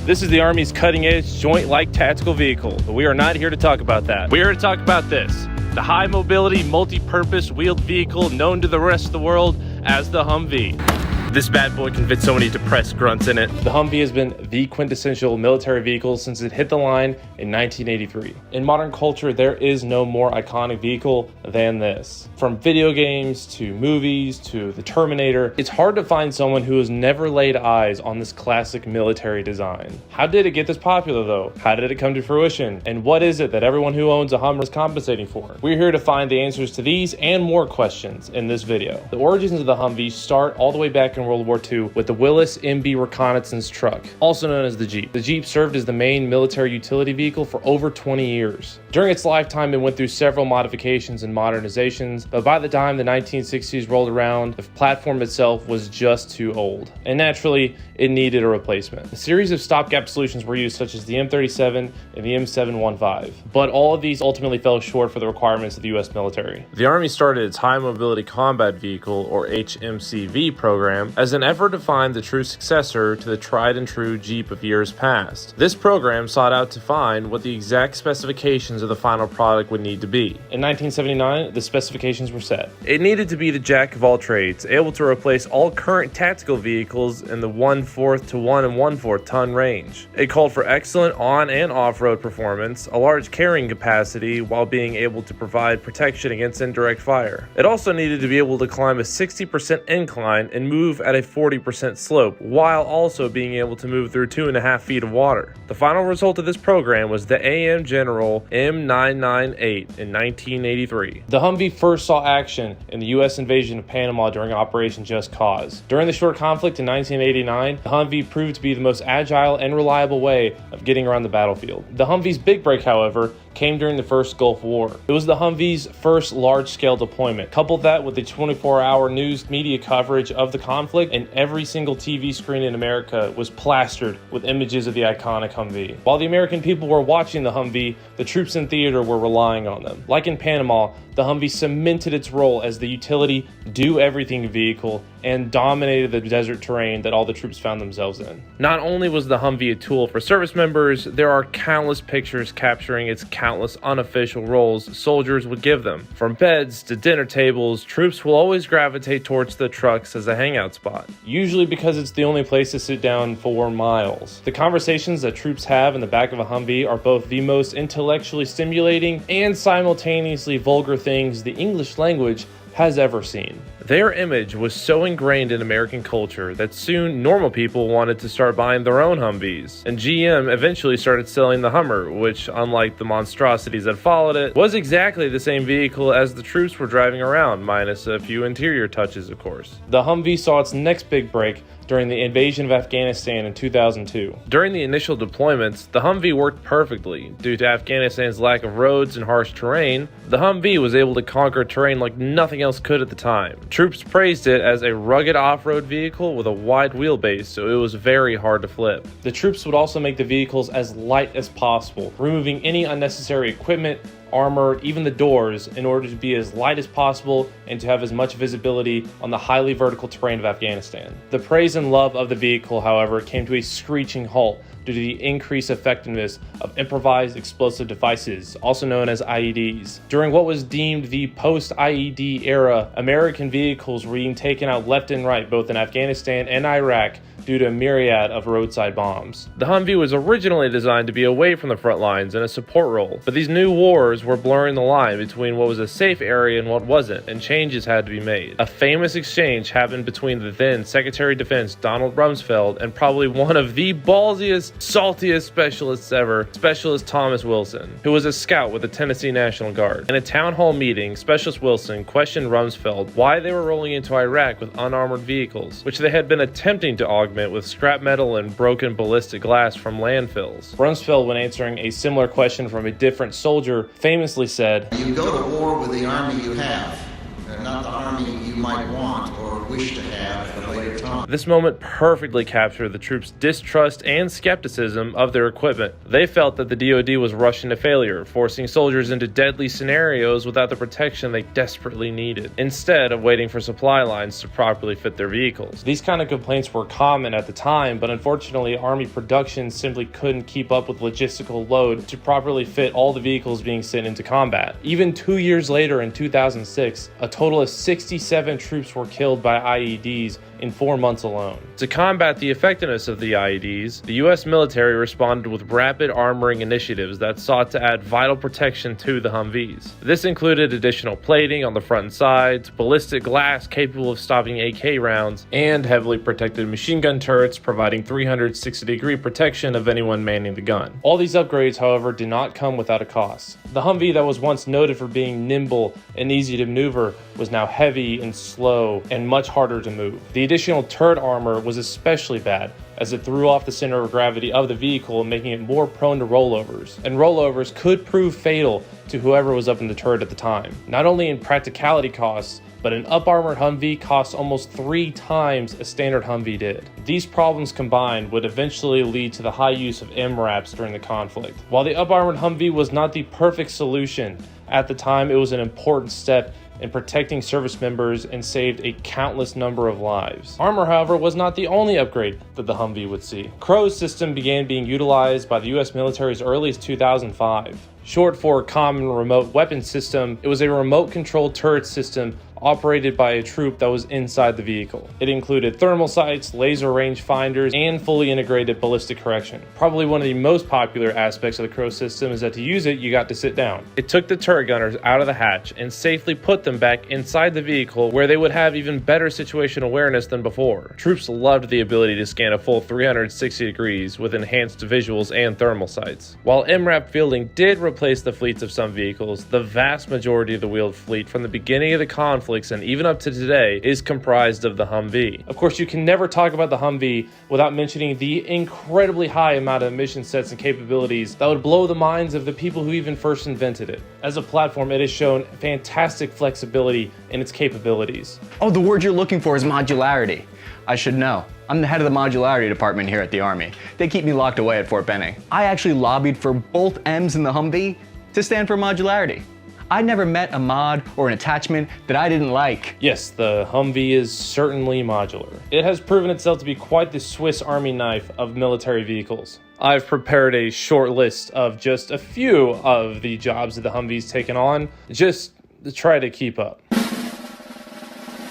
This is the Army's cutting-edge joint-like tactical vehicle, but we are not here to talk about that. We're here to talk about this, the high-mobility, multi-purpose wheeled vehicle known to the rest of the world as the Humvee. This bad boy can fit so many depressed grunts in it. The Humvee has been the quintessential military vehicle since it hit the line in 1983. In modern culture, there is no more iconic vehicle than this. From video games to movies to the Terminator, it's hard to find someone who has never laid eyes on this classic military design. How did it get this popular though? How did it come to fruition? And what is it that everyone who owns a Hummer is compensating for? We're here to find the answers to these and more questions in this video. The origins of the Humvee start all the way back in World War II with the Willis MB reconnaissance truck, also known as the Jeep. The Jeep served as the main military utility vehicle for over 20 years. During its lifetime, it went through several modifications and modernizations, but by the time the 1960s rolled around, the platform itself was just too old. And naturally, it needed a replacement. A series of stopgap solutions were used, such as the M37 and the M715, but all of these ultimately fell short for the requirements of the US military. The Army started its High Mobility Combat Vehicle, or HMCV program, as an effort to find the true successor to the tried and true Jeep of years past. This program sought out to find what the exact specifications of the final product would need to be. In 1979, the specifications were set. It needed to be the jack of all trades, able to replace all current tactical vehicles in the 1/4 to 1 1/4 ton range. It called for excellent on and off-road performance, a large carrying capacity while being able to provide protection against indirect fire. It also needed to be able to climb a 60% incline and move at a 40% slope, while also being able to move through 2.5 feet of water. The final result of this program was the AM General M998 in 1983. The Humvee first saw action in the U.S. invasion of Panama during Operation Just Cause. During the short conflict in 1989, the Humvee proved to be the most agile and reliable way of getting around the battlefield. The Humvee's big break, however, came during the first Gulf War. It was the Humvee's first large-scale deployment. Couple that with the 24-hour news media coverage of the conflict, and every single TV screen in America was plastered with images of the iconic Humvee. While the American people were watching the Humvee, the troops in theater were relying on them. Like in Panama, the Humvee cemented its role as the utility, do-everything vehicle and dominated the desert terrain that all the troops found themselves in. Not only was the Humvee a tool for service members, there are countless pictures capturing its countless unofficial roles soldiers would give them. From beds to dinner tables, troops will always gravitate towards the trucks as a hangout spot, usually because it's the only place to sit down for miles. The conversations that troops have in the back of a Humvee are both the most intellectually stimulating and simultaneously vulgar things the English language has ever seen. Their image was so ingrained in American culture that soon normal people wanted to start buying their own Humvees, and GM eventually started selling the Hummer, which, unlike the monstrosities that followed it, was exactly the same vehicle as the troops were driving around, minus a few interior touches, of course. The Humvee saw its next big break during the invasion of Afghanistan in 2002. During the initial deployments, the Humvee worked perfectly. Due to Afghanistan's lack of roads and harsh terrain, the Humvee was able to conquer terrain like nothing else could at the time. Troops praised it as a rugged off-road vehicle with a wide wheelbase, so it was very hard to flip. The troops would also make the vehicles as light as possible, removing any unnecessary equipment, armor, even the doors, in order to be as light as possible and to have as much visibility on the highly vertical terrain of Afghanistan. The praise and love of the vehicle, however, came to a screeching halt due to the increased effectiveness of improvised explosive devices, also known as IEDs. During what was deemed the post-IED era, American vehicles were being taken out left and right, both in Afghanistan and Iraq, due to a myriad of roadside bombs. The Humvee was originally designed to be away from the front lines in a support role, but these new wars were blurring the line between what was a safe area and what wasn't, and changes had to be made. A famous exchange happened between the then Secretary of Defense Donald Rumsfeld and probably one of the ballsiest, saltiest specialists ever, Specialist Thomas Wilson, who was a scout with the Tennessee National Guard. In a town hall meeting, Specialist Wilson questioned Rumsfeld why they were rolling into Iraq with unarmored vehicles, which they had been attempting to augment with scrap metal and broken ballistic glass from landfills. Rumsfeld, when answering a similar question from a different soldier, famously said, "You go to war with the army you have, not the army you might want or wish to have at a later time." This moment perfectly captured the troops' distrust and skepticism of their equipment. They felt that the DoD was rushing to failure, forcing soldiers into deadly scenarios without the protection they desperately needed, instead of waiting for supply lines to properly fit their vehicles. These kind of complaints were common at the time, but unfortunately Army production simply couldn't keep up with logistical load to properly fit all the vehicles being sent into combat. Even 2 years later in 2006, a total of 67 troops were killed by IEDs in 4 months alone. To combat the effectiveness of the IEDs, the US military responded with rapid armoring initiatives that sought to add vital protection to the Humvees. This included additional plating on the front and sides, ballistic glass capable of stopping AK rounds, and heavily protected machine gun turrets providing 360-degree protection of anyone manning the gun. All these upgrades, however, did not come without a cost. The Humvee that was once noted for being nimble and easy to maneuver was now heavy and slow and much harder to move. The additional turret armor was especially bad, as it threw off the center of gravity of the vehicle, making it more prone to rollovers. And rollovers could prove fatal to whoever was up in the turret at the time. Not only in practicality costs, but an up-armored Humvee costs almost 3 times a standard Humvee did. These problems combined would eventually lead to the high use of MRAPs during the conflict. While the up-armored Humvee was not the perfect solution, at the time it was an important step in protecting service members and saved a countless number of lives. Armor, however, was not the only upgrade that the Humvee would see. CROW's system began being utilized by the US military as early as 2005. Short for Common Remote Weapon System, it was a remote-controlled turret system operated by a troop that was inside the vehicle. It included thermal sights, laser range finders, and fully integrated ballistic correction. Probably one of the most popular aspects of the CROW system is that to use it, you got to sit down. It took the turret gunners out of the hatch and safely put them back inside the vehicle, where they would have even better situational awareness than before. Troops loved the ability to scan a full 360 degrees with enhanced visuals and thermal sights. While MRAP fielding did replace the fleets of some vehicles, the vast majority of the wheeled fleet from the beginning of the conflict and even up to today is comprised of the Humvee. Of course, you can never talk about the Humvee without mentioning the incredibly high amount of mission sets and capabilities that would blow the minds of the people who even first invented it. As a platform, it has shown fantastic flexibility in its capabilities. Oh, the word you're looking for is modularity. I should know. I'm the head of the modularity department here at the Army. They keep me locked away at Fort Benning. I actually lobbied for both M's in the Humvee to stand for modularity. I never met a mod or an attachment that I didn't like. Yes, the Humvee is certainly modular. It has proven itself to be quite the Swiss Army knife of military vehicles. I've prepared a short list of just a few of the jobs that the Humvee's taken on, just to try to keep up.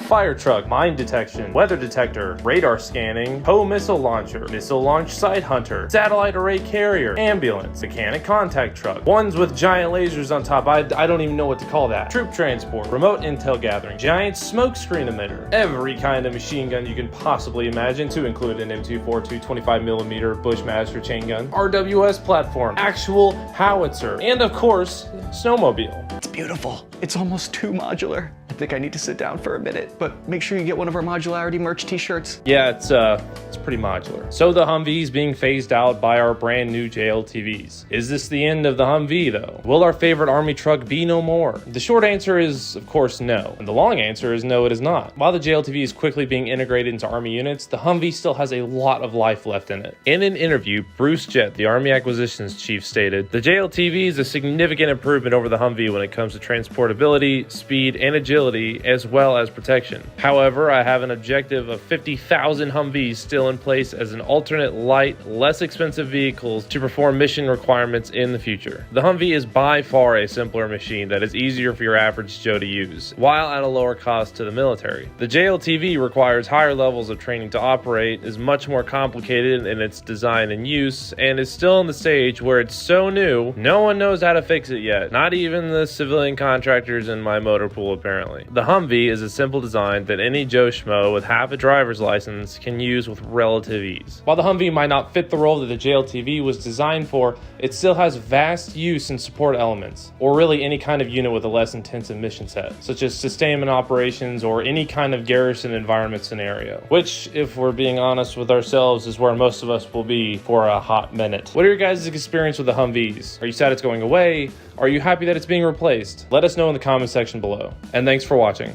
Fire truck, mine detection, weather detector, radar scanning, TOW missile launcher, missile launch site hunter, satellite array carrier, ambulance, mechanic contact truck, ones with giant lasers on top, I don't even know what to call that, troop transport, remote intel gathering, giant smoke screen emitter, every kind of machine gun you can possibly imagine, to include an M242 25mm Bushmaster chain gun, RWS platform, actual howitzer, and of course, snowmobile. It's beautiful. It's almost too modular. I think I need to sit down for a minute, but make sure you get one of our modularity merch t-shirts. Yeah, it's pretty modular. So the Humvee's being phased out by our brand new JLTVs. Is this the end of the Humvee though? Will our favorite Army truck be no more? The short answer is, of course, no. And the long answer is no, it is not. While the JLTV is quickly being integrated into Army units, the Humvee still has a lot of life left in it. In an interview, Bruce Jett, the Army Acquisitions Chief, stated, "The JLTV is a significant improvement over the Humvee when it comes to transportability, speed, and agility, as well as protection. However, I have an objective of 50,000 Humvees still in place as an alternate light, less expensive vehicles to perform mission requirements in the future. The Humvee is by far a simpler machine that is easier for your average Joe to use, while at a lower cost to the military. The JLTV requires higher levels of training to operate, is much more complicated in its design and use, and is still in the stage where it's so new, no one knows how to fix it yet, not even the civilian contractors in my motor pool apparently. The Humvee is a simple design that any Joe Schmo with half a driver's license can use with relative ease. While the Humvee might not fit the role that the JLTV was designed for, it still has vast use in support elements, or really any kind of unit with a less intensive mission set, such as sustainment operations or any kind of garrison environment scenario, which, if we're being honest with ourselves, is where most of us will be for a hot minute. What are your guys' experience with the Humvees? Are you sad it's going away? Are you happy that it's being replaced? Let us know in the comment section below. And thanks for watching.